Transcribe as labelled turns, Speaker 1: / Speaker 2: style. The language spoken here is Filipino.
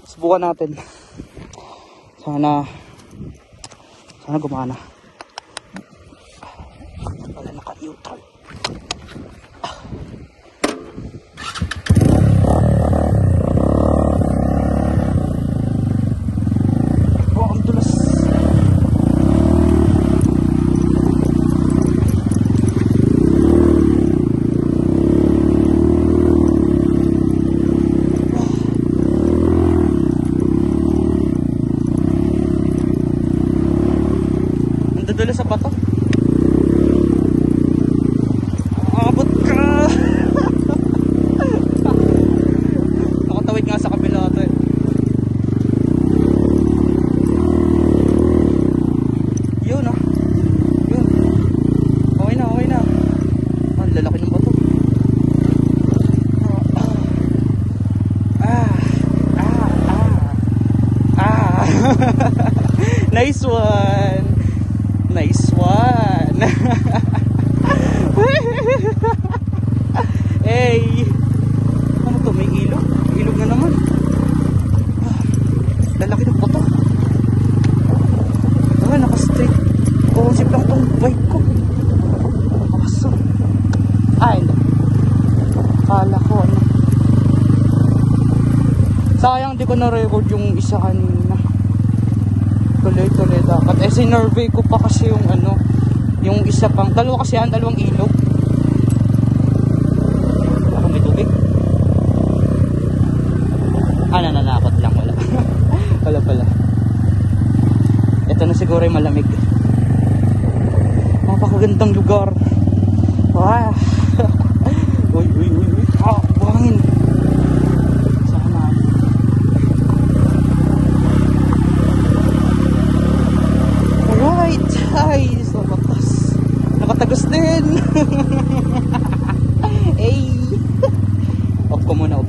Speaker 1: Subukan natin. Sana gumana. Wala naka-neutral. Oh, ang dulas. Dulo sa pato. Abot ka. Nakatawid nga sa kabila ito eh. Yun ah. Yun. Okay na, okay na. Ang lalaki ng bato. Nice one. Nice one. Hey. Ano to? May ilog? Ilog na naman. Lalaki ng bato. Naka-straight. Sip lang tong bike ko. Nakakasam. Hindi. Kala ko ano. Sayang di ko na-record yung isa kanina. Tuloy-tuloy dapat. Sinurvey ko pa kasi yung ano, yung isa pang, dalawang ilog. Baka may tubig. Nananakot lang, wala. Wala pala. Ito na siguro yung malamig. Napakagandang lugar. Wow. Uy. Buhangin. Ay, sa batas. Nakatagos din. Hey. Off ko muna.